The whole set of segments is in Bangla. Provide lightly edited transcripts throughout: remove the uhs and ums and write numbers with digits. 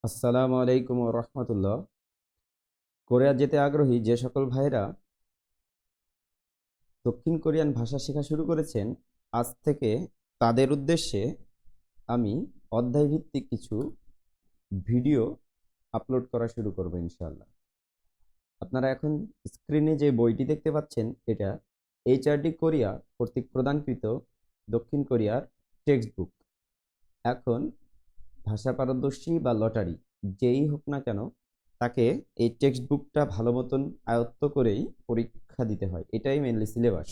আসসালামু আলাইকুম ওয়া রাহমাতুল্লাহ। কোরিয়া যেতে আগ্রহী যে সকল ভাইরা দক্ষিণ কোরিয়ান ভাষা শেখা শুরু করেছেন, আজ থেকে তাদের উদ্দেশ্যে আমি অধ্যায়ভিত্তিক কিছু ভিডিও আপলোড করা শুরু করব ইনশাআল্লাহ। আপনারা এখন স্ক্রিনে যে বইটি দেখতে পাচ্ছেন, এটা এইচআরডি কোরিয়া কর্তৃক প্রদানকৃত দক্ষিণ কোরিয়ার টেক্সট বুক। এখন ভাষা পারদর্শী বা লটারি যেই হোক না কেন, তাকে এই টেক্সট বুকটা ভালো মতন আয়ত্ত করেই পরীক্ষা দিতে হয়। এটাই মেনলি সিলেবাস।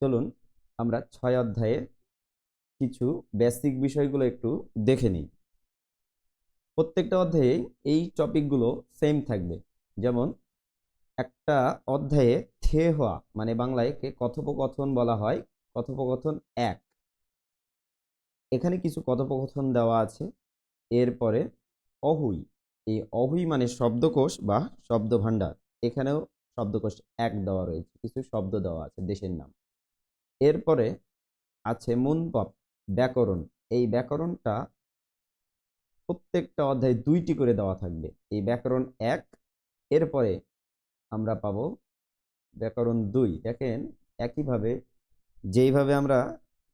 চলুন আমরা 6 অধ্যায়ে কিছু বেসিক বিষয়গুলো একটু দেখে নিই। প্রত্যেকটা অধ্যায়ে এই টপিকগুলো সেম থাকবে। যেমন একটা অধ্যায়ে থে হওয়া মানে বাংলায় কথোপকথন বলা হয়। কথোপকথন 1, এখানে কিছু কথোপকথন দেওয়া আছে। এরপরে অহুই, এই অহুই মানে শব্দকোষ বা শব্দ ভাণ্ডার। এখানেও শব্দকোষ 1 দেওয়া রয়েছে, কিছু শব্দ দেওয়া আছে দেশের নাম। এরপরে আছে মুনপপ, ব্যাকরণ। এই ব্যাকরণটা প্রত্যেকটা অধ্যায়ে 2টি করে দেওয়া থাকবে। এই ব্যাকরণ 1, এরপরে আমরা পাবো ব্যাকরণ 2। দেখেন একইভাবে যেইভাবে আমরা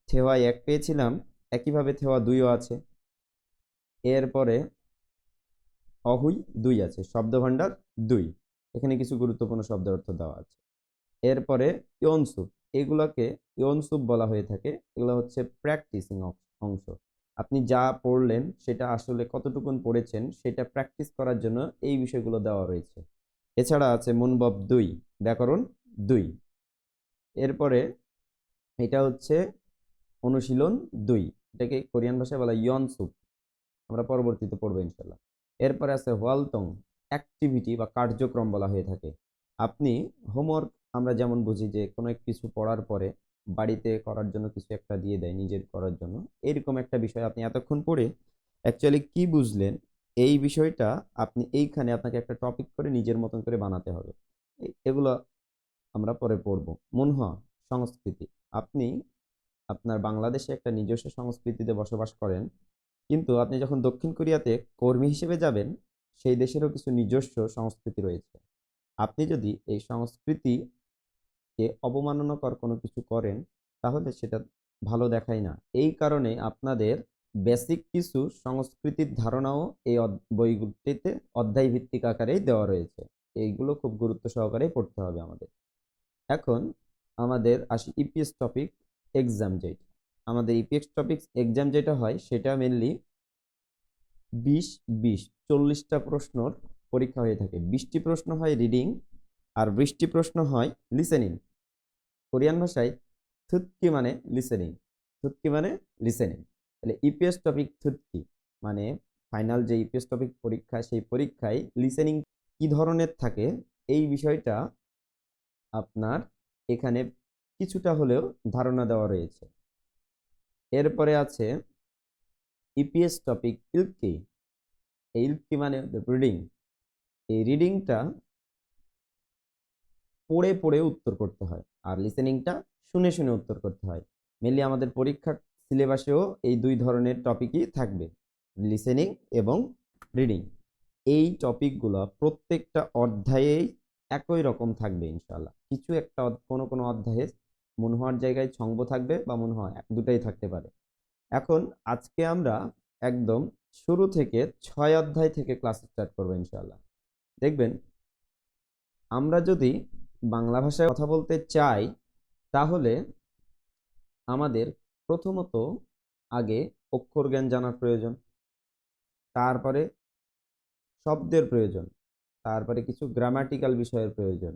থেওয়া 1 পেয়েছিলাম, একইভাবে থেওয়া 2ও আছে। এরপরে অহুই 2 আছে, শব্দভাণ্ডার 2। এখানে কিছু গুরুত্বপূর্ণ শব্দের অর্থ দেওয়া আছে। এরপরে ইয়নসুপ, এগুলোকে ইয়নসুপ বলা হয়ে থাকে। এগুলো হচ্ছে প্র্যাকটিসিং অংশ। আপনি যা পড়লেন সেটা আসলে কতটুকুন পড়েছেন সেটা প্র্যাকটিস করার জন্য এই বিষয়গুলো দেওয়া রয়েছে। এছাড়া আছে মুনবব 2, ব্যাকরণ 2। এরপরে এটা হচ্ছে অনুশীলন 2, এটাকে কোরিয়ান ভাষায় বলা ইয়নসুপ। আমরা পরবর্তীতে পড়বো ইনশাল্লাহ। এরপরে আছে ওয়ালটং, অ্যাক্টিভিটি বা কার্যক্রম বলা হয়ে থাকে। আপনি হোমওয়ার্ক, আমরা যেমন বুঝি যে কোনো কিছু পড়ার পরে বাড়িতে করার জন্য কিছু একটা দিয়ে দেয় নিজের করার জন্য, এরকম একটা বিষয় আপনি এতক্ষণ পড়ে অ্যাকচুয়ালি কি বুঝলেন এই বিষয়টা আপনি এইখানে আপনাকে একটা টপিক করে নিজের মতন করে বানাতে হবে। এগুলো আমরা পরে পড়বো। মুনহা, সংস্কৃতি। আপনি আপনার বাংলাদেশে একটা নিজস্ব সংস্কৃতিতে বসবাস করেন, কিন্তু আপনি যখন দক্ষিণ কোরিয়াতে কর্মী হিসেবে যাবেন, সেই দেশেরও কিছু নিজস্ব সংস্কৃতি রয়েছে। আপনি যদি এই সংস্কৃতিকে অবমাননাকর কোনো কিছু করেন, তাহলে সেটা ভালো দেখায় না। এই কারণে আপনাদের বেসিক কিছু সংস্কৃতির ধারণাও এই বইগুলিতে অধ্যায় ভিত্তিক আকারেই দেওয়া রয়েছে। এইগুলো খুব গুরুত্ব সহকারে পড়তে হবে আমাদের। এখন আমাদের আসি ইপিএস টপিক এক্সাম। যেটা আমাদের ইপিএস টপিক এক্সাম যেটা হয়, সেটা মেনলি 20-20 40টা প্রশ্নর পরীক্ষা হয়ে থাকে। 20টি প্রশ্ন হয় রিডিং আর 20টি প্রশ্ন হয় লিসেনিং। কোরিয়ান ভাষায় থুতকি মানে লিসেনিং, থুতকি মানে লিসেনিং। তাহলে ইপিএস টপিক থুতকি মানে ফাইনাল যে ইপিএস টপিক পরীক্ষা, সেই পরীক্ষায় লিসেনিং কি ধরনের থাকে এই বিষয়টা আপনার এখানে কিছুটা হলেও ধারণা দেওয়া রয়েছে। এরপরে আছে ইপিএস টপিক ইলকি। এই ইলকি মানে রিডিং। এই রিডিংটা পড়ে পড়ে উত্তর করতে হয়, আর লিসেনিংটা শুনে শুনে উত্তর করতে হয়। মেনলি আমাদের পরীক্ষার সিলেবাসেও এই 2 ধরনের টপিকই থাকবে, লিসেনিং এবং রিডিং। এই টপিকগুলো প্রত্যেকটা অধ্যায়েই একই রকম থাকবে ইনশাআল্লাহ। কিছু একটা কোনো কোনো অধ্যায়ে মনে হওয়ার জায়গায় ছংব থাকবে বা মনে হয় দুটাই থাকতে পারে। এখন আজকে আমরা একদম শুরু থেকে 6 অধ্যায় থেকে ক্লাস স্টার্ট করবো ইনশাআল্লাহ। দেখবেন আমরা যদি বাংলা ভাষায় কথা বলতে চাই, তাহলে আমাদের প্রথমত আগে অক্ষর জ্ঞান জানার প্রয়োজন, তারপরে শব্দের প্রয়োজন, তারপরে কিছু গ্রামাটিক্যাল বিষয়ের প্রয়োজন,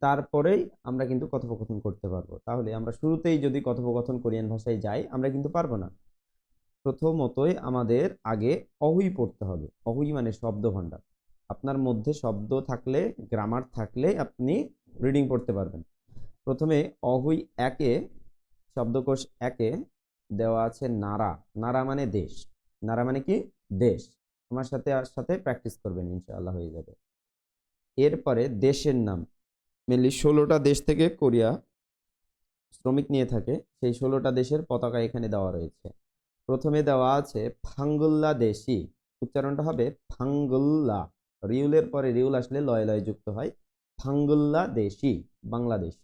তারপরেই আমরা কিন্তু কথোপকথন করতে পারবো। তাহলে আমরা শুরুতেই যদি কথোপকথন কোরিয়ান ভাষায় যাই, আমরা কিন্তু পারবো না। প্রথমতই আমাদের আগে অহুই পড়তে হবে। অহুই মানে শব্দ ভাণ্ডার। আপনার মধ্যে শব্দ থাকলে, গ্রামার থাকলে আপনি রিডিং পড়তে পারবেন। প্রথমে অহুই 1-এ, শব্দকোষ 1-এ দেওয়া আছে নারা। নারা মানে দেশ। নারা মানে কি? দেশ। আমার সাথে আর সাথে প্র্যাকটিস করবেন ইনশাআল্লাহ, হয়ে যাবে। এরপরে দেশের নাম। মেনলি 16টা দেশ থেকে কোরিয়া শ্রমিক নিয়ে থাকে, সেই 16টা দেশের পতাকা এখানে দেওয়া রয়েছে। প্রথমে দেওয়া আছে ফাঙ্গুল্লা দেশি, উচ্চারণটা হবে ফাঙ্গুল্লা, রিউলের পরে রিউল আসলে লয় লয় যুক্ত হয়, ফাঙ্গুল্লা দেশি বাংলাদেশ।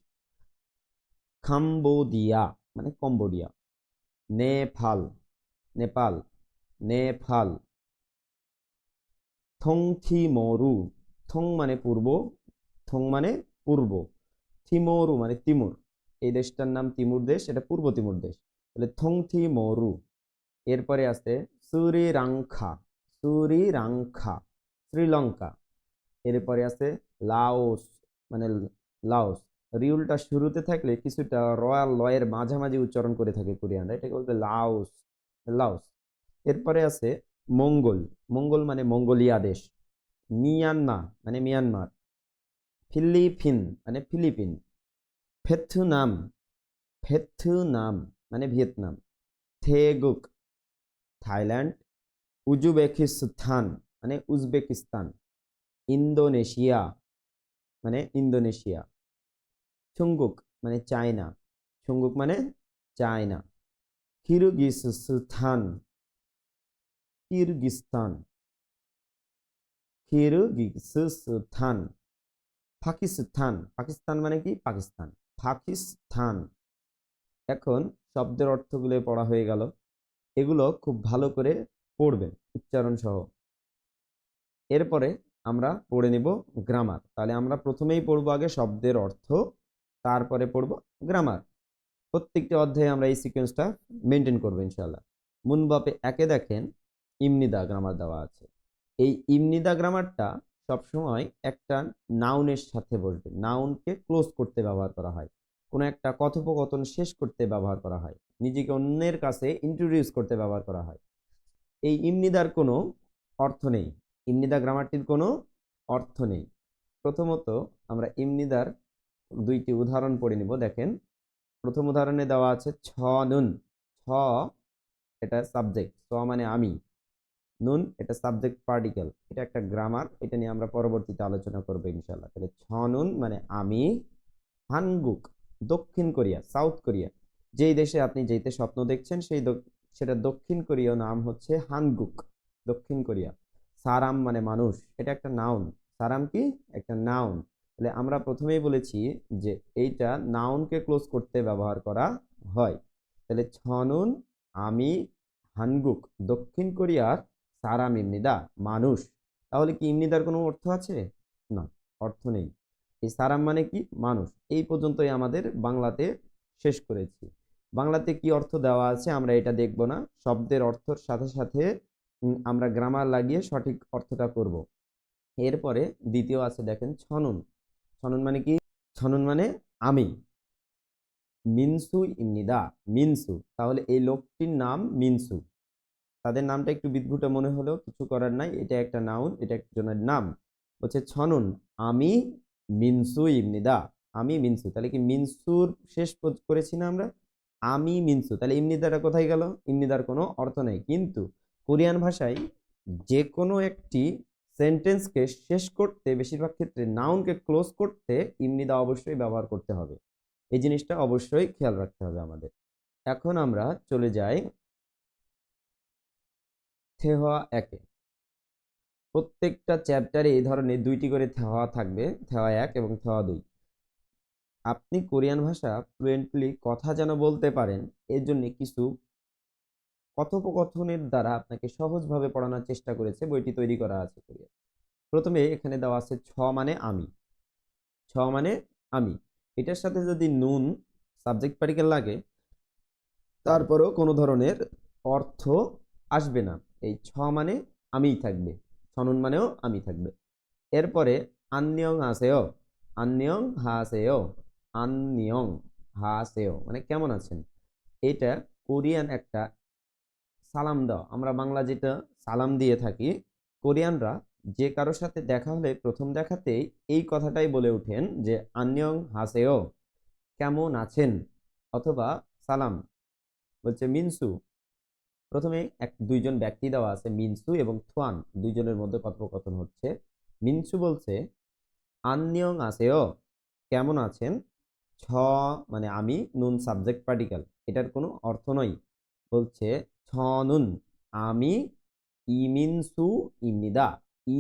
কাম্বোডিয়া মানে কম্বোডিয়া, নেপাল নেপাল নেপাল, থংথিমরু, থং মানে পূর্ব, থং মানে পূর্ব, থিমোরু মানে তিমুর, এই দেশটার নাম তিমুর দেশ, এটা পূর্ব তিমুর দেশ, তাহলে থংথিমরু। এরপরে আছে শ্রীলঙ্কা, শ্রীলঙ্কা শ্রীলঙ্কা। এরপরে আছে লাওস মানে লাওস, রিউলটা শুরুতে থাকলে কিছুটা রয়্যাল লয়ের মাঝামাঝি উচ্চারণ করে থাকে কোরিয়ানরা, এটাকে বলবে লাওস, লাওস। এরপরে আছে মঙ্গল, মঙ্গল মানে মঙ্গোলিয়া দেশ, মিয়ানমার মানে মিয়ানমার, ফিলিপিন মানে ফিলিপিন, ভিয়েতনাম, ভিয়েতনাম মানে ভিয়েতনাম, থেগুক থাইল্যান্ড, উজবেকিস্তান মানে উজবেকিস্তান, ইন্দোনেশিয়া মানে ইন্দোনেশিয়া, চুঙ্গুক মানে চায়না, চুঙ্গুক মানে চায়না, কিরগিজস্তান, কিরগিজস্তান, কিরগিজস্তান, পাকিস্তান, পাকিস্তান মানে কি পাকিস্তান, পাকিস্তান। এখন শব্দের অর্থগুলো পড়া হয়ে গেল, এগুলো খুব ভালো করে পড়বেন উচ্চারণ সহ। এরপরে আমরা পড়ে নিব গ্রামার। তাহলে আমরা প্রথমেই পড়বো আগে শব্দের অর্থ, তারপরে পড়ব গ্রামার। প্রত্যেকটি অধ্যায়ে আমরা এই সিকোয়েন্সটা মেনটেন করবো ইনশাআল্লাহ। মুনবাপে একে দেখেন ইমনিদা গ্রামার দেওয়া আছে। এই ইমনিদা গ্রামারটা সবসময় একটা নাউনের সাথে বসবে, নাউনকে ক্লোজ করতে ব্যবহার করা হয়, কোনো একটা কথোপকথন শেষ করতে ব্যবহার করা হয়, নিজেকে অন্যের কাছে ইন্ট্রোডিউস করতে ব্যবহার করা হয়। এই ইমনিদার কোনো অর্থ নেই, ইমনিদা গ্রামারটির কোনো অর্থ নেই। প্রথমত আমরা ইমনিদার দুইটি উদাহরণ পড়ে নিব। দেখেন, প্রথম উদাহরণে দেওয়া আছে ছ নুন, ছ এটা সাবজেক্ট, ছ মানে আমি, নুন এটা সাবজেক্ট পার্টিকেল, এটা একটা গ্রামার, এটা নিয়ে আমরা পরবর্তীতে আলোচনা করবো ইনশাআল্লাহ। তাহলে ছ নুন মানে আমি, হানগুক দক্ষিণ কোরিয়া, সাউথ কোরিয়া, যেই দেশে আপনি যেতে স্বপ্ন দেখছেন সেই সেটা দক্ষিণ কোরীয় নাম হচ্ছে হানগুক, দক্ষিণ কোরিয়া। সারাম মানে মানুষ, এটা একটা নাউন, সারাম কি একটা নাউন। তাহলে আমরা প্রথমেই বলেছি যে এইটা নাউনকে ক্লোজ করতে ব্যবহার করা হয়। তাহলে ছনুন আমি, হানগুক দক্ষিণ কোরিয়ার, সারাম ইমনিদা মানুষ। তাহলে কি ইমনিদার কোনো অর্থ আছে? না, অর্থ নেই। এই সারাম মানে কি মানুষ। এই পর্যন্তই আমাদের বাংলাতে শেষ করেছি। বাংলাতে কি অর্থ দেওয়া আছে আমরা এটা দেখব না, শব্দের অর্থের সাথে সাথে আমরা গ্রামার লাগিয়ে সঠিক অর্থটা করব। এরপরে দ্বিতীয় আছে দেখেন ছনুন, ছনুন মানে কি? ছনুন মানে আমি, মিনসু ইমনিদা, মিনসু, তাহলে এই লোকটির নাম মিনসু। তাদের নামটা একটু বিদঘুটে মনে হলেও কিছু করার নাই, এটা একটা নাউন, এটা একজনের নাম। হচ্ছে ছনুন আমি মিনসু ইমনিদা, আমি মিনসু, তাহলে কি মিনসুর শেষ করেছি না আমরা, আমি মিনসু, তাহলে ইমনিদাটা কোথায় গেল? ইমনিদার কোনো অর্থ নেই। কিন্তু কোরিয়ান ভাষায় যে কোনো একটি সেন্টেন্সকে শেষ করতে বেশিরভাগ ক্ষেত্রে নাউনকে ক্লোজ করতে ইমনিদা অবশ্যই ব্যবহার করতে হবে, এই জিনিসটা অবশ্যই খেয়াল রাখতে হবে আমাদের। এখন আমরা চলে যাই থেওয়া একে। প্রত্যেকটা চ্যাপ্টারে এই ধরনের দুইটি করে থেওয়া থাকবে, থেওয়া এক এবং থেওয়া দুই। আপনি কোরিয়ান ভাষা ফ্লুয়েন্টলি কথা যেন বলতে পারেন, এর জন্য কিছু কথোপকথনের দ্বারা আপনাকে সহজভাবে পড়ানোর চেষ্টা করেছে, বইটি তৈরি করা আছে কোরিয়ান। প্রথমে এখানে দেওয়া আছে ছ মানে আমি, ছ মানে আমি, এটার সাথে যদি নুন সাবজেক্ট পার্টিকেল লাগে তারপরেও কোনো ধরনের অর্থ আসবে না, এই ছ মানে আমিই থাকবে, ছনুন মানেও আমি থাকবে। এরপরে আন্নিয়ং হাসেও, আন্নিয়ং হাসেও, আন্নিয়ং হাসেও মানে কেমন আছেন, এটা কোরিয়ান একটা সালাম দাও, আমরা বাংলা যেটা সালাম দিয়ে থাকি, কোরিয়ানরা যে কারোর সাথে দেখা হলে প্রথম দেখাতেই এই কথাটাই বলে ওঠেন যে আন্নিয়ং হাসেও, কেমন আছেন, অথবা সালাম বলছে মিনসু। প্রথমে দুইজন ব্যক্তি দেওয়া আছে মিনসু এবং থুয়ান, দুইজনের মধ্যে কথোপকথন হচ্ছে। মিনসু বলছে আন্নিয়ং আসেও, কেমন আছেন। ছ মানে আমি, নুন সাবজেক্ট পার্টিকেল, এটার কোনো অর্থ নয়। বলছে ছনুন আমি ইমিনসু ইমনিদা।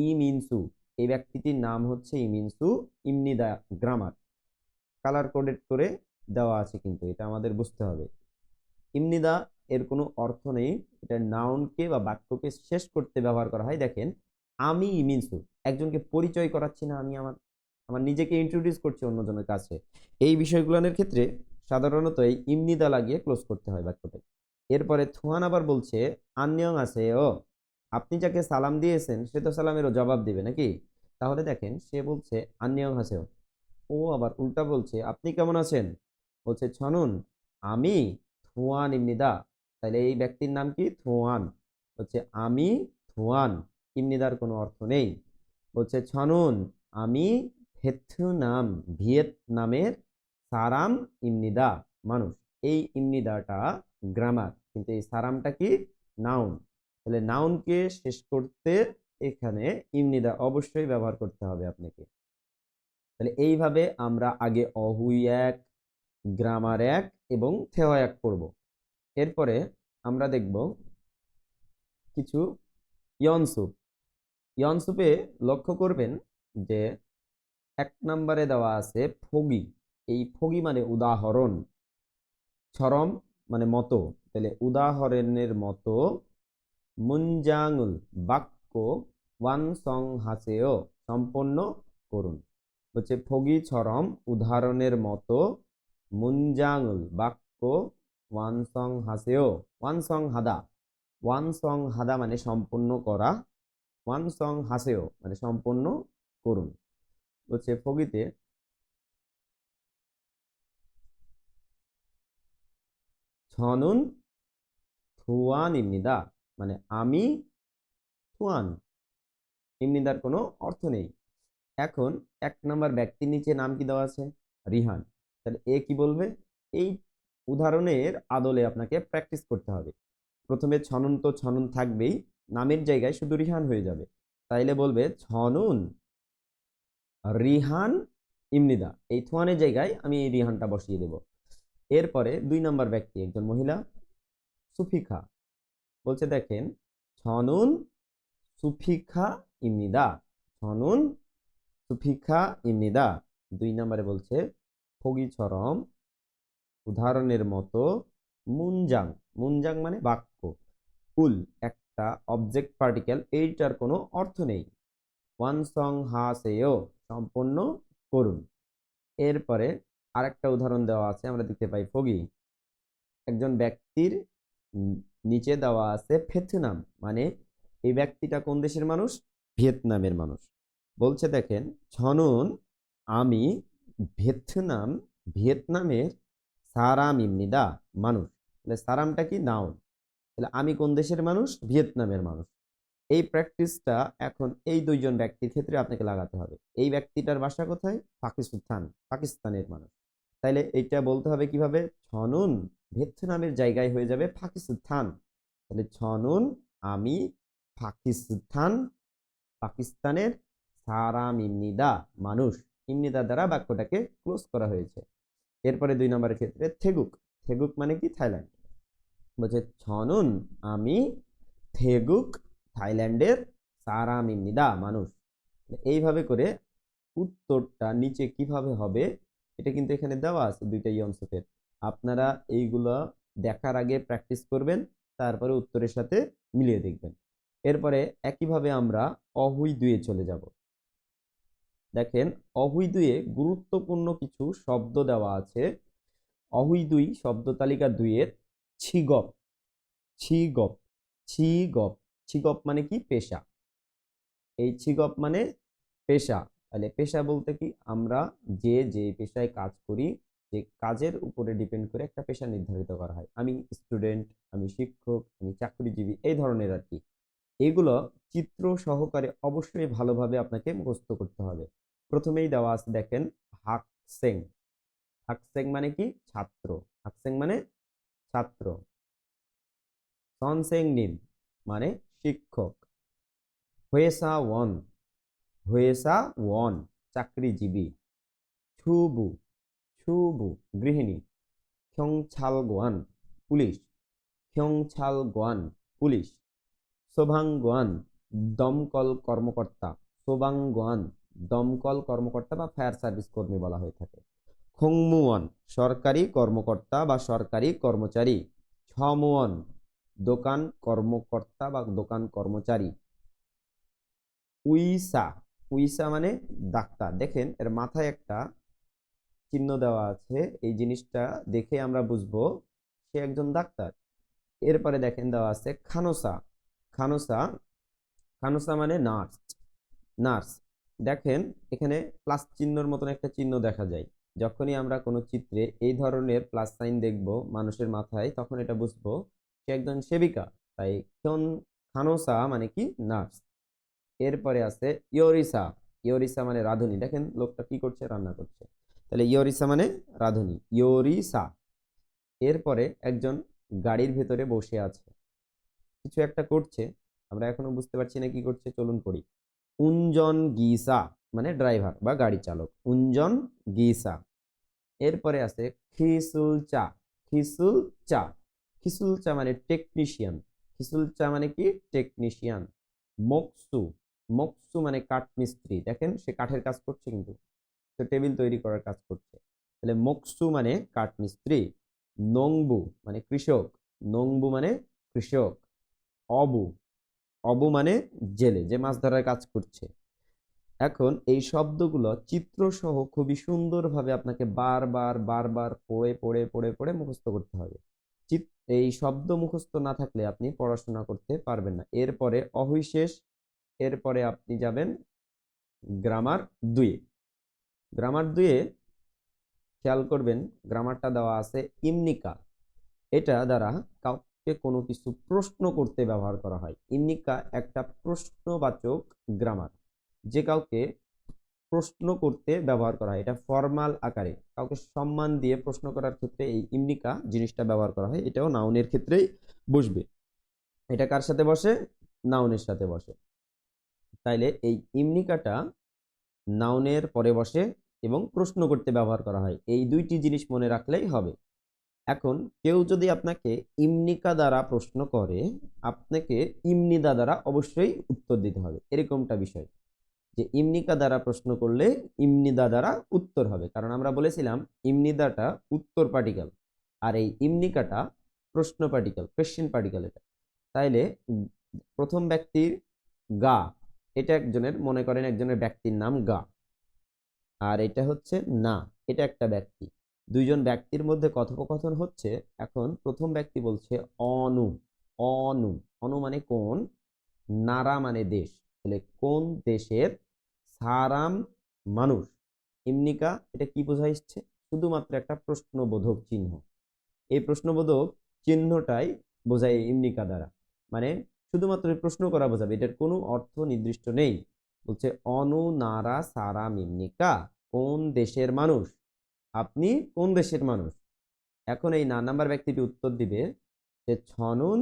ইমিনসু, এই ব্যক্তিটির নাম হচ্ছে ইমিনসু ইমনিদা। গ্রামার কালার কোডেড করে দেওয়া আছে, কিন্তু এটা আমাদের বুঝতে হবে। ইমনিদা এর কোনো অর্থ নেই, এটা নাউনকে বা বাক্যকে শেষ করতে ব্যবহার করা হয়। দেখেন, আমি ইমিনসু, একজনকে পরিচয় করাচ্ছি না, আমি আমার আমার নিজেকে ইন্ট্রোডিউস করছি অন্যজনের কাছে। এই বিষয়গুলোর ক্ষেত্রে সাধারণত এই ইমনিদা লাগিয়ে ক্লোজ করতে হয় বাক্যটা। এরপরে থুয়ান আবার বলছে আন্যং আছে ও, আপনি যাকে সালাম দিয়েছেন সে তো সালামেরও জবাব দিবে নাকি। তাহলে দেখেন, সে বলছে আন্যং আছে ও, আবার উল্টা বলছে আপনি কেমন আছেন। বলছে ছনুন আমি থুয়ান ইমনিদা। তাহলে এই ব্যক্তির নাম কি? থুয়ান। হচ্ছে আমি থুয়ান, ইমনিদার কোনো অর্থ নেই। বলছে ছনুন আমি ভিয়েতনাম, ভিয়েতনামের সারাম ইমনিদা মানুষ। এই ইমনিদাটা গ্রামার, কিন্তু এই সারামটা কি? নাউন। তাহলে নাউনকে শেষ করতে এখানে ইমনিদা অবশ্যই ব্যবহার করতে হবে আপনাকে। তাহলে এইভাবে আমরা আগে অহুই এক, গ্রামার এক এবং থেওয়া এক পড়ব। এরপরে আমরা দেখব কিছু ইয়নসুপ। ইয়নসুপে লক্ষ্য করবেন যে 1 নম্বরে দেওয়া আছে ফগি। এই ফগি মানে উদাহরণ, ছরম মানে মতো। তাহলে উদাহরণের মতো মুনজাঙ্গুল বাক্য ওয়ান সং হাসেও সম্পন্ন করুন। হচ্ছে ফগি ছরম উদাহরণের মতো মুনজাঙ্গুল বাক্য ওয়ান সং হাসেও, ওয়ান সং হাদা। ওয়ান সং হাদা মানে সম্পূর্ণ করা, ওয়ান সং হাসেও মানে সম্পূর্ণ করুন। হচ্ছে ফগিতে ছনুন থুয়ান ইমনিদা মানে আমি থুয়ান, ইমনিদার কোনো অর্থ নেই। এখন 1 নম্বর ব্যক্তির নিচে নাম কি দেওয়া আছে? রিহান। তাহলে এ কি বলবে? এই উদাহরণের আদলে আপনাকে প্র্যাকটিস করতে হবে। প্রথমে ছনুন তো ছনুন থাকবেই, নামের জায়গায় শুধু রিহান হয়ে যাবে। তাইলে বলবে ছনুন রিহান ইমনিদা, এই থোয়ানের জায়গায় আমি এই রিহানটা বসিয়ে দেব। এরপরে 2 নম্বর ব্যক্তি একজন মহিলা সুফিখা। বলছে দেখেন ছনুন সুফিখা ইমনিদা, ছনুন সুফিখা ইমনিদা। 2 নম্বরে বলছে ফগি ছরম উদাহরণের মতো মুনজাং। মুনজাং মানে বাক্য, উল একটা অবজেক্ট পার্টিকেল, এইটার কোনো অর্থ নেই। ওয়ান সং হাসেও সম্পন্ন করুন। এরপরে আরেকটা উদাহরণ দেওয়া আছে, আমরা দেখতে পাই ফগি একজন ব্যক্তির নিচে দেওয়া আছে ভিয়েতনাম, মানে এই ব্যক্তিটা কোন দেশের মানুষ? ভিয়েতনামের মানুষ। বলছে দেখেন ছনুন আমি ভিয়েতনাম, ভিয়েতনামের সারাম ইমনিদা মানুষ। তাহলে সারামটা কি? নাউন। তাহলে আমি কোন দেশের মানুষ? ভিয়েতনামের মানুষ। এই প্র্যাকটিসটা এখন এই 2জন ব্যক্তির ক্ষেত্রে আপনাকে লাগাতে হবে। এই ব্যক্তিটার বাসা কোথায়? পাকিস্তান, পাকিস্তানের মানুষ। তাইলে এইটা বলতে হবে কিভাবে? ছনুন ভিয়েতনামের জায়গায় হয়ে যাবে পাকিস্তান। তাহলে ছনুন আমি পাকিস্তান, পাকিস্তানের সারাম ইমনিদা মানুষ। ইমনিদা দ্বারা বাক্যটাকে ক্লোজ করা হয়েছে। এরপরে 2 নম্বরের ক্ষেত্রে থেগুক। থেগুক মানে কি? থাইল্যান্ড। বলছে ছনুন আমি থেগুক থাইল্যান্ডের সারাম ইমনিদা মানুষ। এইভাবে করে উত্তরটা নিচে কিভাবে হবে এটা কিন্তু এখানে দেওয়া আছে 2টা ইয়নসেফের। আপনারা এইগুলো দেখার আগে প্র্যাকটিস করবেন, তারপরে উত্তরের সাথে মিলিয়ে দেখবেন। এরপরে একইভাবে আমরা অহুই দুয়ে চলে যাব। দেখেন অহুই দুয়ে গুরুত্বপূর্ণ কিছু শব্দ দেওয়া আছে। অহুই দুই শব্দ তালিকা 2-এর ছিগপ। ছিগপ, ছিগপ, ছিগপ মানে কি? পেশা। এই ছিগপ মানে পেশা। তাহলে পেশা বলতে কি? আমরা যে পেশায় কাজ করি, যে কাজের উপরে ডিপেন্ড করে একটা পেশা নির্ধারিত করা হয়। আমি স্টুডেন্ট, আমি শিক্ষক, আমি চাকরিজীবী, এই ধরনের আর কি। এগুলো চিত্র সহকারে অবশ্যই ভালোভাবে আপনাকে মুখস্থ করতে হবে। প্রথমেই দেওয়া আছে দেখেন হাকসেং। হাকসেং মানে কি? ছাত্র। হাকসেং মানে ছাত্র। সনসেং নিম মানে শিক্ষক। হয়েসা ওয়ান, হয়েসা ওয়ান চাকরিজীবী। ছুবু, ছুবু গৃহিণী। 경찰관 পুলিশ, 경찰관 পুলিশ। 소방관 দমকল কর্মকর্তা, 소방관 দমকল কর্মকর্তা বা ফায়ার সার্ভিস কর্মী বলা হয়ে থাকে। 공무원 সরকারি কর্মকর্তা বা সরকারি কর্মচারী। ছমুয়ন দোকান কর্মকর্তা বা দোকান কর্মচারী। উইসা, উইসা মানে ডাক্তার। দেখেন এর মাথায় একটা চিহ্ন দেওয়া আছে, এই জিনিসটা দেখে আমরা বুঝবো সে একজন ডাক্তার। এরপরে দেখেন দেওয়া আছে খানোসা, খানোসা, খানোসা মানে নার্স, নার্স। দেখেন এখানে প্লাস চিহ্নর মতন একটা চিহ্ন দেখা যায়। যখনই আমরা কোনো চিত্রে এই ধরনের প্লাস সাইন দেখব মানুষের মাথায়, তখন এটা বুঝবো সে একজন সেবিকা। তাই খানোসা মানে কি নার্স। এরপরে আছে ইয়োরিসা, ইয়োরিসা মানে রাঁধুনি। দেখেন লোকটা কি করছে, রান্না করছে। তাহলে ইয়োরিসা মানে রাঁধুনি, ইয়োরিসা। এরপরে একজন গাড়ির ভেতরে বসে আছে, কিছু একটা করছে, আমরা এখনো বুঝতে পারছি না কি করছে, চলুন পড়ি। উঞ্জন গিসা মানে ড্রাইভার বা গাড়ি চালক, উঞ্জন গিসা। এরপরে আছে খিসুল চা, খিসুল চা, খিসুল চা মানে টেকনিশিয়ান, খিসুল চা মানে কি টেকনিশিয়ান। মকসু, মকসু মানে কাঠমিস্ত্রি। দেখেন সে কাঠের কাজ করছে, কিন্তু তো টেবিল তৈরি করার কাজ করছে। তাহলে মকসু মানে কাঠমিস্ত্রি। নংবু মানে কৃষক, নংবু মানে কৃষক। অবু, অবু মানে জেলে, যে মাছ ধরার কাজ করছে। এখন এই শব্দগুলো চিত্র সহ খুবই সুন্দরভাবে আপনাকে বারবার বারবার পড়ে পড়ে পড়ে পড়ে মুখস্থ করতে হবে। এই শব্দ মুখস্থ না থাকলে আপনি পড়াশোনা করতে পারবেন না। এরপরে অহৈশেষ, এরপরে আপনি যাবেন গ্রামার 2। গ্রামার 2 খেয়াল করবেন, গ্রামারটা দেওয়া আছে ইমনিকা। এটা দ্বারা কাউকে কোনো কিছু প্রশ্ন করতে ব্যবহার করা হয়। ইমনিকা একটা প্রশ্নবাচক গ্রামার, যে কাউকে প্রশ্ন করতে ব্যবহার করা হয়। এটা ফর্মাল আকারে কাউকে সম্মান দিয়ে প্রশ্ন করার ক্ষেত্রে এই ইমনিকা জিনিসটা ব্যবহার করা হয়। এটাও নাউনের ক্ষেত্রেই বসবে। এটা কার সাথে বসে? নাউনের সাথে বসে। তাইলে এই ইমনিকাটা নাউনের পরে বসে এবং প্রশ্ন করতে ব্যবহার করা হয়। এই দুইটি জিনিস মনে রাখলেই হবে। এখন কেউ যদি আপনাকে ইমনিকা দ্বারা প্রশ্ন করে, আপনাকে ইমনিদা দ্বারা অবশ্যই উত্তর দিতে হবে, এরকমটা বিষয়। যে ইমনিকা দ্বারা প্রশ্ন করলে ইমনিদা দ্বারা উত্তর হবে, কারণ আমরা বলেছিলাম ইমনিদাটা উত্তর পার্টিকেল আর এই ইমনিকাটা প্রশ্ন পার্টিকেল, কোশ্চেন পার্টিকেল। এটা তাইলে প্রথম ব্যক্তির গা, এটা একজনের, মনে করেন একজনের ব্যক্তির নাম গা, আর এটা হচ্ছে না, এটা একটা ব্যক্তি। দুইজন ব্যক্তির মধ্যে কথোপকথন হচ্ছে। এখন প্রথম ব্যক্তি বলছে অনু, অনু, অনু মানে কোন, নারা মানে দেশ। তাহলে কোন দেশের সারাম মানুষ। ইমনিকা এটা কি বোঝাইছে? শুধুমাত্র একটা প্রশ্নবোধক চিহ্ন। এই প্রশ্নবোধক চিহ্নটাই বোঝায় ইমনিকা দ্বারা, মানে শুধুমাত্র প্রশ্ন করা বোঝাবে, এটার কোনো অর্থ নির্দিষ্ট নেই। বলছে অনু নারা সারাম ইমনিকা, কোন দেশের মানুষ, আপনি কোন দেশের মানুষ। এখন এই না নাম্বার ব্যক্তিটি উত্তর দিবে যে ছনুন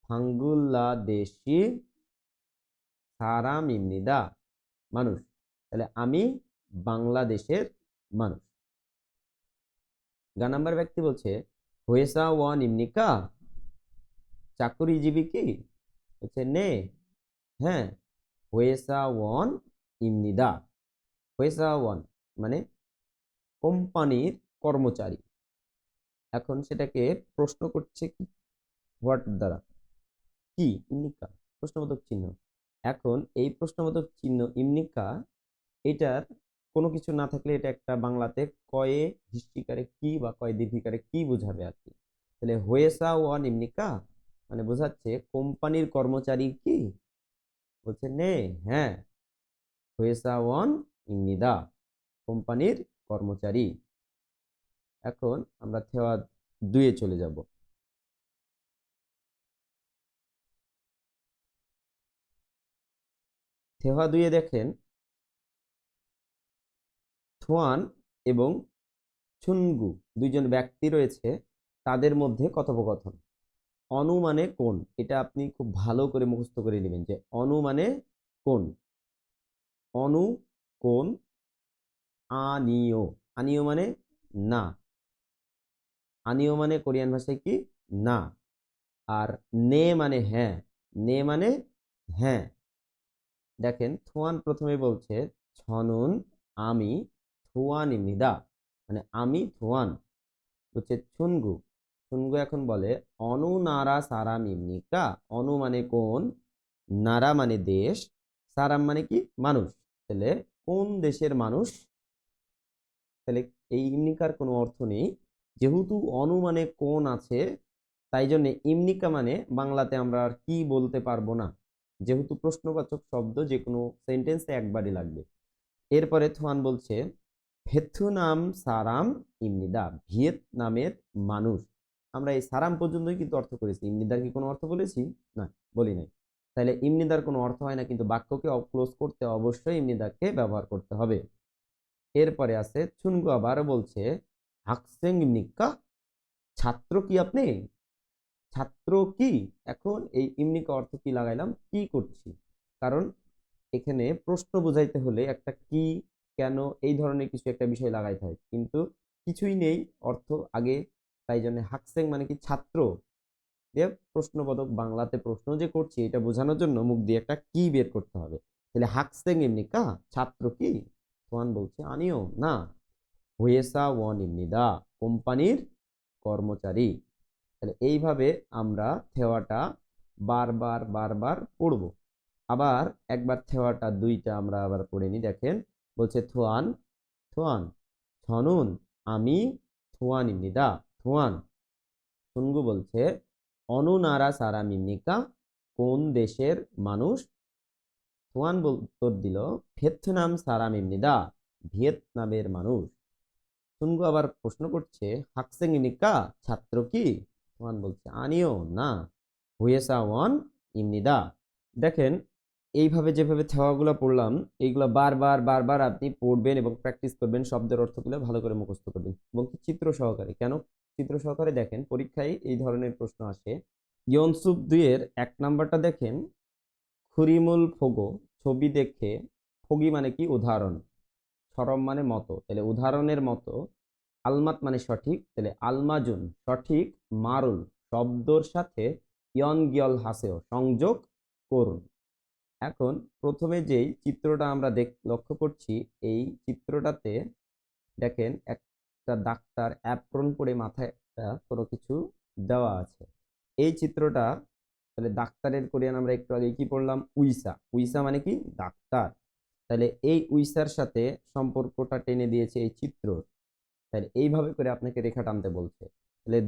বাংলাদেশি সারাম ইমনিদা, মানুষ। তাহলে আমি বাংলাদেশের মানুষ। গা নাম্বার ব্যক্তি বলছে হয়েসা ওয়ান ইমনিকা, চাকুরিজীবী কি? বলছে নে, হ্যাঁ, হয়েসা ওয়ান ইমনিদা। হয়েসা ওয়ান মানে কোম্পানির কর্মচারী। এখন সেটাকে প্রশ্ন করছে কি, হোয়াট দ্বারা, কি ইমনিকা, প্রশ্নবোধক চিহ্ন। এখন এই প্রশ্নবোধক চিহ্ন ইমনিকা, এটার কোনো কিছু না থাকলে এটা একটা বাংলাতে কয়ে হিস্ট্রিকারে কি বা কয় দীর্ঘিকারে কি বোঝাবে আর কি। তাহলে হয়েসা ওয়ান ইমনিকা মানে বোঝাচ্ছে কোম্পানির কর্মচারী কি? বলছে নে, হ্যাঁ, হয়েসা ওয়ান ইমনিদা, কোম্পানির কর্মচারী। এখন আমরা থেওয়া 2 চলে যাব। থেওয়া 2 দেখেন থোয়ান এবং ছুনগু দুইজন ব্যক্তি রয়েছে, তাদের মধ্যে কথোপকথন। অনু মানে কোন, এটা আপনি খুব ভালো করে মুখস্থ করে নেবেন যে অনু মানে কোন, অনু কোন, আনিও। আনিও মানে না। আনিও মানে কোরিয়ান ভাষায় কি না। আর নে মানে হ্যাঁ। নে মানে হ্যাঁ। দেখেন থুয়ান প্রথমে বলছে ছনুন আমি থুয়ানিমিদা, মানে আমি থুয়ান। হচ্ছে ছুনগু। ছুনগু এখন বলে অনু নারা সারাম ইমনিকা। অনু মানে কোন, নারা মানে দেশ, সারাম মানে কি মানুষ। তাহলে কোন দেশের মানুষ, তাহলে এই ইমনিকার কোনো অর্থ নেই। যেহেতু অনু মানে কোন আছে, তাই জন্য ইমনিকা মানে বাংলাতে আমরা আর কি বলতে পারবো না, যেহেতু প্রশ্নবাচক শব্দ যে কোনো সেন্টেন্সে একবারই লাগবে। এরপরে থুয়ান বলছে ভেথুনাম সারাম ইমনিদা, ভিয়েতনামের মানুষ। আমরা এই সারাম পর্যন্তই কিন্তু অর্থ করেছি, ইমনিদার কি কোনো অর্থ বলেছি? না, বলি নাই। তাহলে ইমনিদার কোনো অর্থ হয় না, কিন্তু বাক্যকে ক্লোজ করতে অবশ্যই ইমনিদাকে ব্যবহার করতে হবে। এরপরে আছে চুনগু আবার বলছে হাকসেং ইমনিকা, ছাত্র কি আপনি? ছাত্র কি? এখন এই ইমনিকা অর্থ কি লাগাইলাম, কি করছি, কারণ এখানে প্রশ্ন বুঝাইতে হলে একটা কি, কেন, এই ধরনের কিছু একটা বিষয় লাগাইতে হয়, কিন্তু কিছুই নেই অর্থ আগে। তাই জন্য হাকসেং মানে কি ছাত্র দিয়ে প্রশ্নবোধক বাংলাতে প্রশ্ন যে করছি এটা বোঝানোর জন্য মুখ দিয়ে একটা কি বের করতে হবে। তাহলে হাকসেং এমনিকা, ছাত্র কি? সোয়ান বলছে আনিও না, হুয়েসা ওয়ান ইমনিদা, কোম্পানির কর্মচারী। তাহলে এইভাবে আমরা থেওয়াটা বারবার বারবার পড়ব। আবার একবার থেওয়াটা দুইটা আমরা আবার পড়ে নি। দেখেন বলছে থুয়ান থুয়ান ছনুন আমি থুয়ান ইমনিদা থুয়ান। সুনগু বলছে অনুনারা সারা মিমনিকা, কোন দেশের মানুষ? থুয়ান উত্তর দিল ভিয়েতনাম সারা মিমনিদা, ভিয়েতনামের মানুষ। সুনগু আবার প্রশ্ন করছে হাকসেং ইমনিকা, ছাত্র কি? থুয়ান বলছে আনিও না, হুয়েসা ওয়ান ইমনিদা। দেখেন এইভাবে যেভাবে থেওয়াগুলো পড়লাম, এইগুলো বারবার বারবার আপনি পড়বেন এবং প্র্যাকটিস করবেন, শব্দের অর্থগুলো ভালো করে মুখস্থ করবেন এবং কি চিত্র সহকারে। কেন চিত্র সহকারে? দেখেন পরীক্ষায় এই ধরনের প্রশ্ন আসে। ইয়নসুপ 2 এর 1 নাম্বারটা দেখেন, খুরিমুল ফোগো, ছবি দেখে, ফগি মানে কি উদাহরণ, সরম মানে মতো, তাহলে উদাহরণের মতো, আলমাত মানে সঠিক, তাহলে আলমাজুন সঠিক, মারুল শব্দর সাথে ইয়ন গিয়ল হাসেও সংযোগ করুন। এখন প্রথমে যেই চিত্রটা আমরা লক্ষ্য করছি, এই চিত্রটাতে দেখেন একটা ডাক্তার অ্যাপ্রন পরে মাথায় একটা কোনো কিছু দেওয়া আছে। এই চিত্রটা তাহলে ডাক্তারের কোরিয়ান আমরা একটু আগে কি পড়লাম, উইসা। উইসা মানে কি ডাক্তার। তাহলে এই উইসার সাথে সম্পর্কটা টেনে দিয়েছে এই চিত্র। তাহলে এইভাবে করে আপনাকে রেখা টানতে বলছে। তাহলে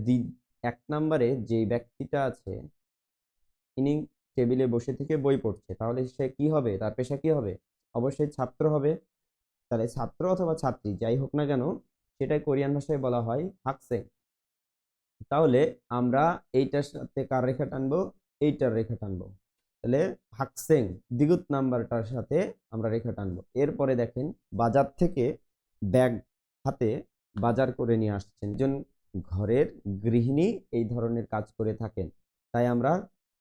1 নম্বরে যে ব্যক্তিটা আছে ইনি টেবিলে বসে থেকে বই পড়ছে, তাহলে সে কি হবে, তার পেশা কি হবে? অবশ্যই ছাত্র হবে। তাহলে ছাত্র অথবা ছাত্রী যাই হোক না কেন, সেটাই কোরিয়ান ভাষায় বলা হয় হাকসেং। তাহলে আমরা এইটার সাথে কার রেখা টানবো? এইটার রেখা টানবো। তাহলে হাকসেং দ্বিগুত নাম্বারটার সাথে আমরা রেখা টানবো। এরপরে দেখেন বাজার থেকে ব্যাগ হাতে বাজার করে নিয়ে আসছেন একজন ঘরের গৃহিণী, এই ধরনের কাজ করে থাকেন, তাই আমরা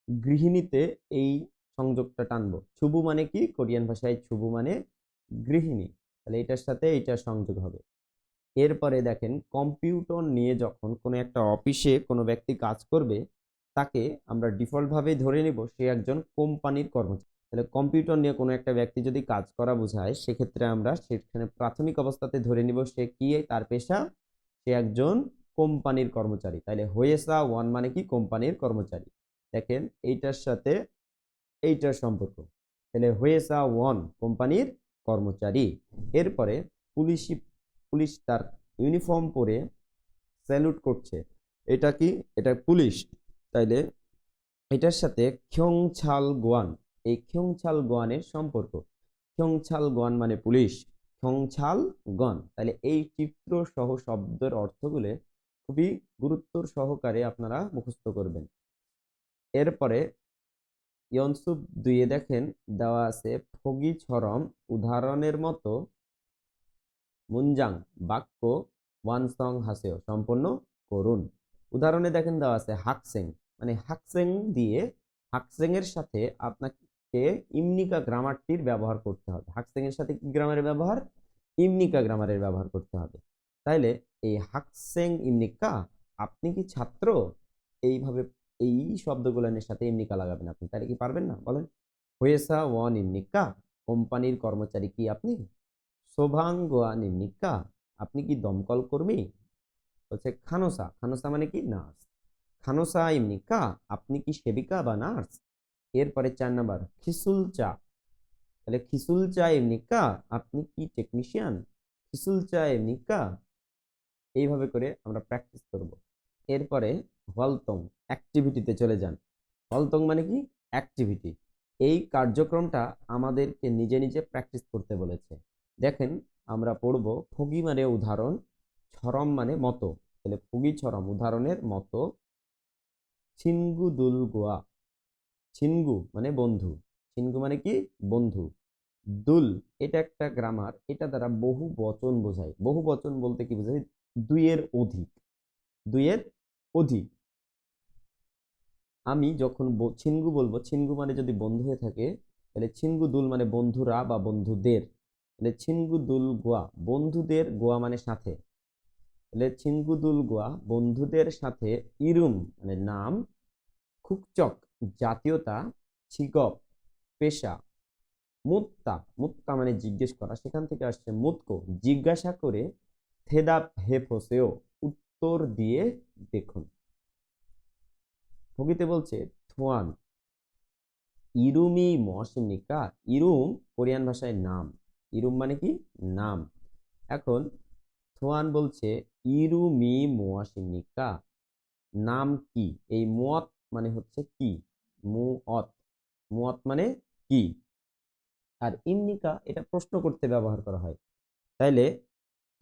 গৃহিণীতে এই সংযোগটা টানবো। ছুবু মানে কি কোরিয়ান ভাষায়? ছুবু মানে গৃহিণী, তাহলে এটার সাথে এইটার সংযোগ হবে। এরপরে দেখেন কম্পিউটার নিয়ে যখন কোনো একটা অফিসে কোনো ব্যক্তি কাজ করবে, তাকে আমরা ডিফল্ট ভাবে ধরে নিব সে একজন কোম্পানির কর্মচারী। তাহলে কম্পিউটার নিয়ে কোনো একটা ব্যক্তি যদি কাজ করা বোঝায়, সেক্ষেত্রে আমরা সেখানে প্রাথমিক অবস্থাতে ধরে নিব সে কি, তার পেশা, সে একজন কোম্পানির কর্মচারী। তাহলে হোয়েসা ওয়ান মানে কি কোম্পানির কর্মচারী। দেখেন এইটার সাথে এইটার সম্পর্ক, তাহলে হোয়েসা ওয়ান কোম্পানির কর্মচারী। এরপরে পুলিশি, পুলিশ তার ইউনিফর্ম পরে স্যালুট করছে, এটা কি? এটা পুলিশ। তাইলে এটার সাথে খ্যোংছাল গোয়ান, এই খ্যোংছাল গোয়ানের সম্পর্ক। খ্যোংছাল গোয়ান মানে পুলিশ, খ্যোংছাল গন। তাহলে এই চিত্র সহ শব্দের অর্থগুলো খুবই গুরুত্ব সহকারে আপনারা মুখস্থ করবেন। এরপরে ইয়নসুপ 2 এ দেখেন দেওয়া আছে ফগি ছরম উদাহরণের মতো মুনজাং বাক্য ওয়ানসং হাসেও সম্পন্ন করুন। উদাহরণে দেখেন দেওয়া আছে হাকসেং, মানে হাকসেং দিয়ে হাকসেং এর সাথে আপনাকে ইমনিকা গ্রামারটির ব্যবহার করতে হবে। হাকসেং এর সাথে কি গ্রামারের ব্যবহার? ইমনিকা গ্রামারের ব্যবহার করতে হবে। তাইলে এই হাকসেং ইমনিকা, আপনি কি ছাত্র, এইভাবে এই শব্দগুলোর সাথে ইমনিকা লাগাবেন আপনি। তাহলে কি পারবেন না? বলেন। হয়েসা ওয়ান ইমনিকা, কোম্পানির কর্মচারী কি আপনি? সোভাঙ্গোয়া ইমনিকা, আপনি কি দমকল কর্মী? হচ্ছে খানোসা, খানোসা মানে কি? নার্স। খানোসা ইমনিকা, আপনি কি সেবিকা বা নার্স? এরপরে 4 নাম্বার খিসুল চা, তাহলে খিসুল চা ইমনিকা, আপনি কি টেকনিশিয়ান? খিসুল চা ইমনিকা, এইভাবে করে আমরা প্র্যাকটিস করব। এরপরে হলতং, অ্যাক্টিভিটিতে চলে যান। হলতং মানে কি? অ্যাক্টিভিটি। এই কার্যক্রমটা আমাদেরকে নিজে নিজে প্র্যাকটিস করতে বলেছে। দেখেন, আমরা পড়ব ফুগি মানে উদাহরণ, ছরম মানে মতো। তাহলে ফুগি ছরম উদাহরণের মতো। ছিনগু দুল গোয়া, ছিনগু মানে বন্ধু, ছিনগু মানে কি? বন্ধু। দুল, এটা একটা গ্রামার, এটা দ্বারা বহু বচন বোঝায়। বহু বচন বলতে কি বোঝায়? দুইয়ের অধিক, দুইয়ের অধিক। আমি যখন ছিনগু বলবো, ছিনগু মানে যদি বন্ধু হয়ে থাকে, তাহলে ছিনগু দুল মানে বন্ধুরা বা বন্ধুদের। তাহলে ছিনগু দুল গোয়া, বন্ধুদের, গোয়া মানে সাথে। তাহলে ছিনগু দুল গোয়া, বন্ধুদের সাথে। ইরুম মানে নাম। খুকচক জাতীয়তা। ছিগপ পেশা। মুত্তা, মুত্তা মানে জিজ্ঞেস করা, সেখান থেকে আসছে মুতকো জিজ্ঞাসা করে। থেদাপ হে ফোসেও, উত্তর দিয়ে দেখুন। ভগিতে বলছে থোয়ান ইরুমি মশিনিকা, ইরুম কোরিয়ান ভাষায় নাম। ইরুম মানে কি? নাম। এখন থোয়ান বলছে ইরুমি মোয়াশিনিকা, নাম কি? এই মুয়াত মানে হচ্ছে কি? মুঅত, মুঅত মানে কি? আর ইমনিকা এটা প্রশ্ন করতে ব্যবহার করা হয়। তাইলে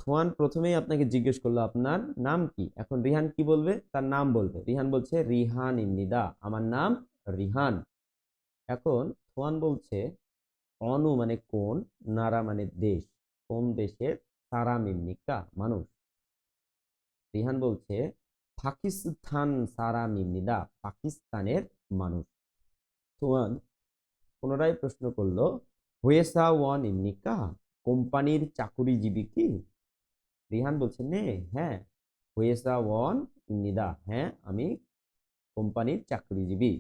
থোয়ান প্রথমেই আপনাকে জিজ্ঞেস করলো আপনার নাম কি। এখন রিহান কি বলবে? তার নাম বলবে। রিহান বলছে রিহান ইমনিদা, আমার নাম রিহান। এখন থোয়ান বলছে অনু মানে কোন, নারা মানে দেশ, কোন দেশের, সারা মিমনিকা মানুষ। রিহান বলছে পাকিস্তান সারা মিমনিদা, পাকিস্তানের মানুষ। থোয়ান পুনরায় প্রশ্ন করলো হুয়েসা ওয়ান ইমনিকা, কোম্পানির চাকুরিজীবী কি? রিহান বলছে নে, হ্যাঁ। হুয়েসা ওয়ান ইমনিদা, হ্যাঁ আমি কোম্পানির চাকরিজীবী।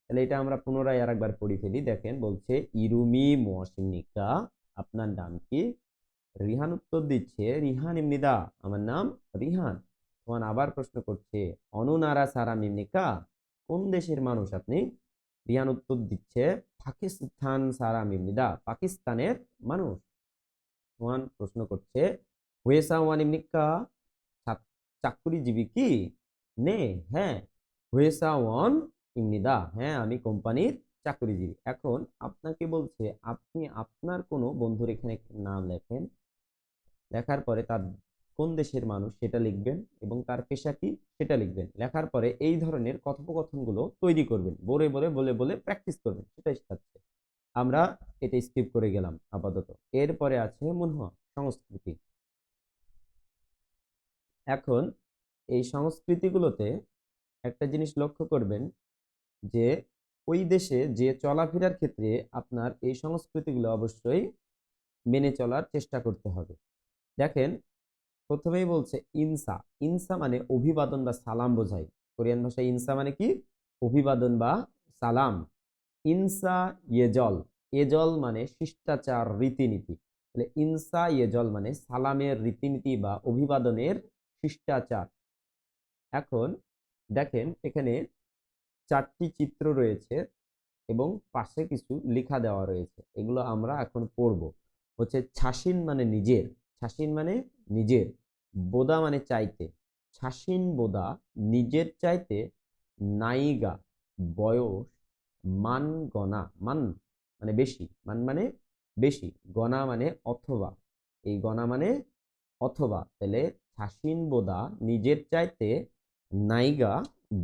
তাহলে এটা আমরা পুনরায় আরেকবার পড়ে ফেলি। দেখেন, বলছে ইরুমি মোয়াশিনিকা, আপনার নাম কি? রিহান উত্তর দিচ্ছে রিহান ইমনিদা, আমার নাম রিহান। তখন আবার প্রশ্ন করছে অনুনারা সারা মিমনিকা, কোন দেশের মানুষ আপনি? রিহান উত্তর দিচ্ছে পাকিস্তান সারা মিমনিদা, পাকিস্তানের মানুষ। তখন প্রশ্ন করছে হুয়েসা ওয়ান ইমনিকা, চাকরিজীবী কি? নে, হ্যাঁ। হুয়েসা ওয়ান ইমনিদা, হ্যাঁ আমি কোম্পানির চাকরিজীবী। এখন আপনাকে বলছে আপনি আপনার কোনো বন্ধুর এখানে নাম লেখেন। লেখার পরে তার কোন দেশের মানুষ সেটা লিখবেন এবং তার পেশা কি সেটা লিখবেন। লেখার পরে এই ধরনের কথোপকথনগুলো তৈরি করবেন, বলে বলে বলে বলে প্র্যাকটিস করবেন, সেটাই শেখাচ্ছে। আমরা এটা স্কিপ করে গেলাম আপাতত। এরপরে আছে মুনহা, সংস্কৃতি। এখন এই সংস্কৃতিগুলোতে একটা জিনিস লক্ষ্য করবেন যে ওই দেশে যে চলাফেরার ক্ষেত্রে আপনার এই সংস্কৃতিগুলো অবশ্যই মেনে চলার চেষ্টা করতে হবে। দেখেন, প্রথমেই বলছে ইনসা, ইনসা মানে অভিবাদন বা সালাম বোঝায়। কোরিয়ান ভাষায় ইনসা মানে কি? অভিবাদন বা সালাম। ইনসা ইয়েজল, এজল মানে শিষ্টাচার রীতিনীতি। তাহলে ইনসা ইয়েজল মানে সালামের রীতিনীতি বা অভিবাদনের শিষ্টাচার। এখন দেখেন, এখানে 4টি চিত্র রয়েছে এবং পাশে কিছু লেখা দেওয়া রয়েছে, এগুলো আমরা এখন পড়ব। হচ্ছে ছাসিন মানে নিজের, ছাসিন মানে নিজের। বোদা মানে চাইতে, ছাসিন বোদা নিজের চাইতে। নাইগা বয়স। মান গনা, মান মানে বেশি, মান মানে বেশি, গনা মানে অথবা, এই গনা মানে অথবা। তাহলে ছাসিন বোদা নিজের চাইতে, নাইগা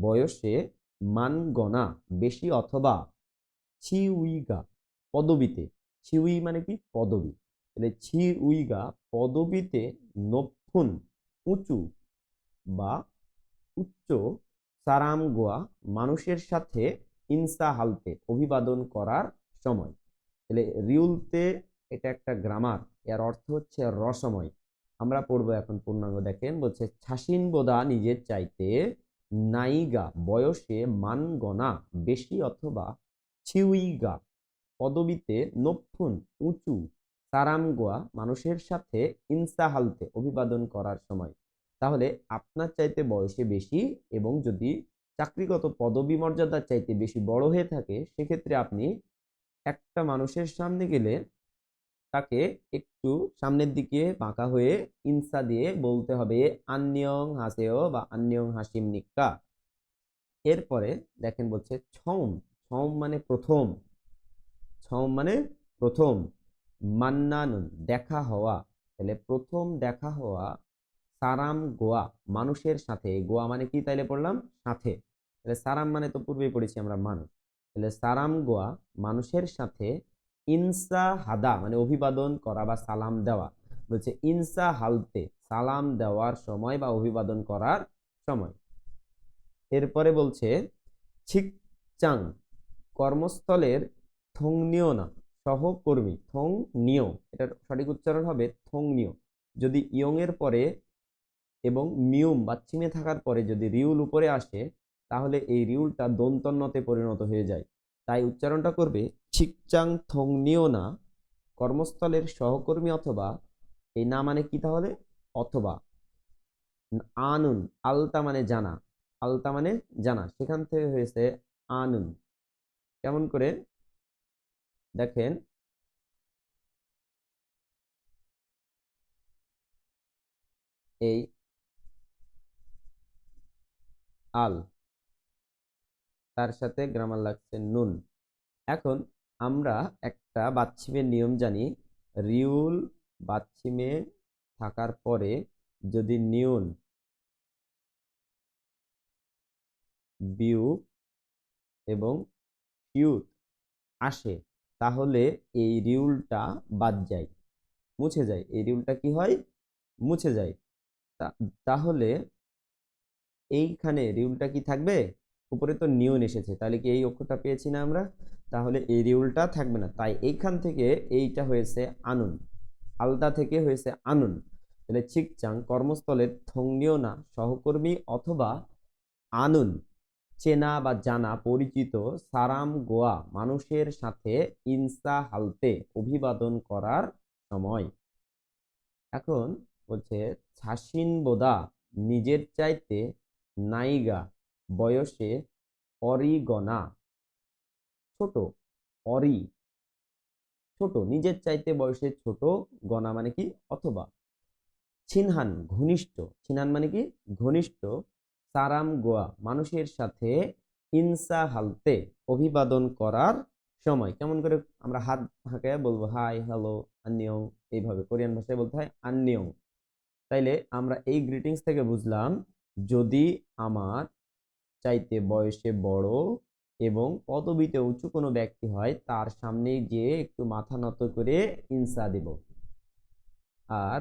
বয়সে, মান গনা বেশি অথবা, ছিউইগা পদবিতে, ছিউই মানে কি? পদবি। তাহলে ছিউইগা পদবিতে, নফুন উঁচু বা উচ্চ, সারাম গোয়া মানুষের সাথে, ইনসা হালতে অভিবাদন করার সময়। তাহলে রিউলতে এটা একটা গ্রামার, এর অর্থ হচ্ছে রসময়। আমরা পড়বো এখন পূর্ণাঙ্গ। দেখেন বলছে ছাসিন বোদা নিজের চাইতে নাইগা বয়সে মানগনা বেশি অথবা ছিউইগা পদবীতে নফুন উঁচু সারামগোয়া মানুষের সাথে ইনসাহালতে অভিবাদন করার সময়। তাহলে আপনার চাইতে বয়সে বেশি এবং যদি চাকরিগত পদবী মর্যাদার চাইতে বেশি বড় হয়ে থাকে, সেক্ষেত্রে আপনি একটা মানুষের সামনে গেলে তাকে একটু সামনের দিকে বাঁকা হয়ে ইনসা দিয়ে বলতে হবে আন্নিয়ং হাসেও বা আন্নিয়ং হাসিম নিক্কা। এরপরে দেখেন বলছে ছম। ছম মানে প্রথম। ছম মানে প্রথম। মান্নানুন দেখা হওয়া। তাহলে প্রথম দেখা হওয়া সারাম গোয়া মানুষের সাথে। গোয়া মানে কি তাইলে পড়লাম সাথে। তাহলে সারাম মানে তো পূর্বেই পড়েছি আমরা মানুষ। তাহলে সারাম গোয়া মানুষের সাথে ইনসা হাদা মানে অভিবাদন করা বা সালাম দেওয়া। বলছে ইনসা হালতে সালাম দেওয়ার সময় বা অভিবাদন করার সময়। এরপরে বলছে ছিকচাং কর্মস্থলের থংনিও না সহকর্মী। থং নিও, এটার সঠিক উচ্চারণ হবে থং নিও। যদি ইয়ং এর পরে এবং মিউম বা চিমে থাকার পরে যদি রিউল উপরে আসে, তাহলে এই রিউলটা দন্তন্যতে পরিণত হয়ে যায়। তাই উচ্চারণটা করবে ছিকচাং থং নিও না কর্মস্থলের সহকর্মী অথবা, এই না মানে কি তাহলে অথবা। আনুন আলতা মানে জানা। আলতা মানে জানা, সেখান থেকে হয়েছে আনুন। কেমন করে দেখেন, এই আল তার সাথে গ্রামার লাগছে নুন। এখন আমরা একটা বাচ্চিমের নিয়ম জানি। রিউল বাচ্চিমে থাকার পরে যদি নিউন বিউ এবং ইউথ আসে, তাহলে এই রিউলটা বাদ যায়, মুছে যায়। এই রিউলটা কি হয়, মুছে যায়। তাহলে এইখানে রিউলটা কি থাকবে, উপরে তো নিউন এসেছে, তাহলে কি এই অক্ষরটা পেয়েছি না আমরা, তাহলে এই রিউলটা থাকবে না। তাই এইখান থেকে এইটা হয়েছে আনুন, আলদা থেকে হয়েছে আনুন। তাহলে চিকচাং কর্মস্থলের থংনিও না সহকর্মী অথবা আনুন চেনা বা জানা পরিচিত সারাম গোয়া মানুষের সাথে ইনসা হালতে অভিবাদন করার সময়। এখন বলছে ছাসিন বোদা নিজের চাইতে নাইগা বয়সে অরিগনা ছোট। অরি ছোট, নিজের চাইতে বয়সে ছোট, গনা মানে কি অথবা। ছিনহান ঘনিষ্ঠ, ছিনহান মানে কি ঘনিষ্ঠ, সারাম গোয়া মানুষের সাথে ইনসা হালতে অভিবাদন করার সময়। কেমন করে আমরা হাত হাঁকে বলবো হাই হ্যালো আন্নিয়ং, এইভাবে কোরিয়ান ভাষায় বলতে হয় আন্নিয়ং। তাইলে আমরা এই গ্রিটিংস থেকে বুঝলাম, যদি আমার চাইতে বয়সে বড় এবং পদবিতে উঁচু কোনো ব্যক্তি হয়, তার সামনে গিয়ে একটু মাথা নত করে ইনসা দিব। আর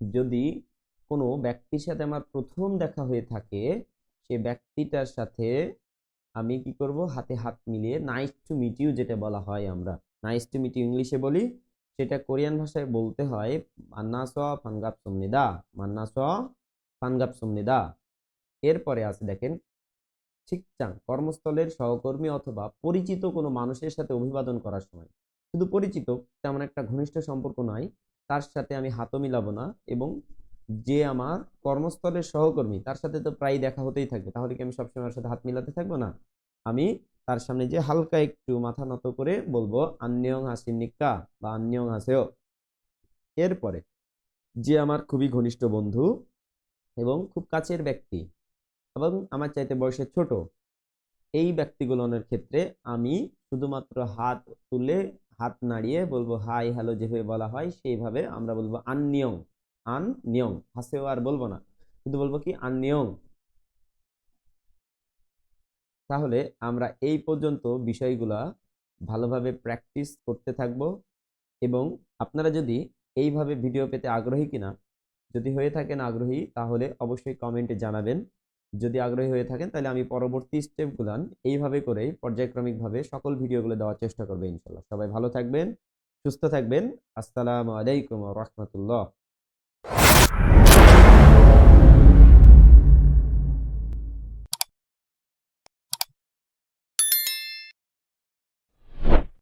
যদি কোনো ব্যক্তির সাথে আমার প্রথম দেখা হয়ে থাকে, সে ব্যক্তিটার সাথে আমি কি করব, হাতে হাত মিলিয়ে নাইস টু মিট ইউ যেটা বলা হয়, আমরা নাইস টু মিট ইউ ইংলিশে বলি, সেটা কোরিয়ান ভাষায় বলতে হয় মান্নাস ফানগাপ সুমনিদা, মান্নাস ফানগাপ সুমনিদা। এরপরে আছে দেখেন ঠিকচাং কর্মস্থলের সহকর্মী অথবা পরিচিত কোনো মানুষের সাথে অভিবাদন করার সময়। শুধু পরিচিত, তেমন একটা ঘনিষ্ঠ সম্পর্ক নয়, তার সাথে আমি হাতও মিলাবো না, এবং যে আমার কর্মস্থলের সহকর্মী তার সাথে তো প্রায় দেখা হতেই থাকবে, তাহলে কি আমি সবসময় ওর সাথে হাত মিলাতে থাকবো না। আমি তার সামনে যে হালকা একটু মাথা নত করে বলবো আন্নিয়ং হাসিন নিক্কা বা আন্নিয়ং হাসেও। এরপরে যে আমার খুবই ঘনিষ্ঠ বন্ধু এবং খুব কাছের ব্যক্তি এবং আমার চাইতে বয়সে ছোট, এই ব্যক্তিগুলোর ক্ষেত্রে আমি শুধুমাত্র হাত তুলে হাত নাড়িয়ে বলবো হাই হ্যালো, যেভাবে বলা হয় সেইভাবে আমরা বলবো আননিয়ং। আননিয়ং হাসেও আর বলবো না, শুধু বলবো কি আননিয়ং। তাহলে আমরা এই পর্যন্ত বিষয়গুলা ভালোভাবে প্র্যাকটিস করতে থাকব। এবং আপনারা যদি এইভাবে ভিডিও পেতে আগ্রহী কিনা, যদি হয়ে থাকেন আগ্রহী, তাহলে অবশ্যই কমেন্টে জানাবেন। যদি আগ্রহী হয়ে থাকেন, তাহলে আমি পরবর্তী স্টেপগুলান এইভাবে করেই পর্যায়ক্রমিকভাবে সকল ভিডিওগুলো দেওয়ার চেষ্টা করবো ইনশাল্লাহ। সবাই ভালো থাকবেন, সুস্থ থাকবেন। আসসালামু আলাইকুম ওয়া রাহমাতুল্লাহ।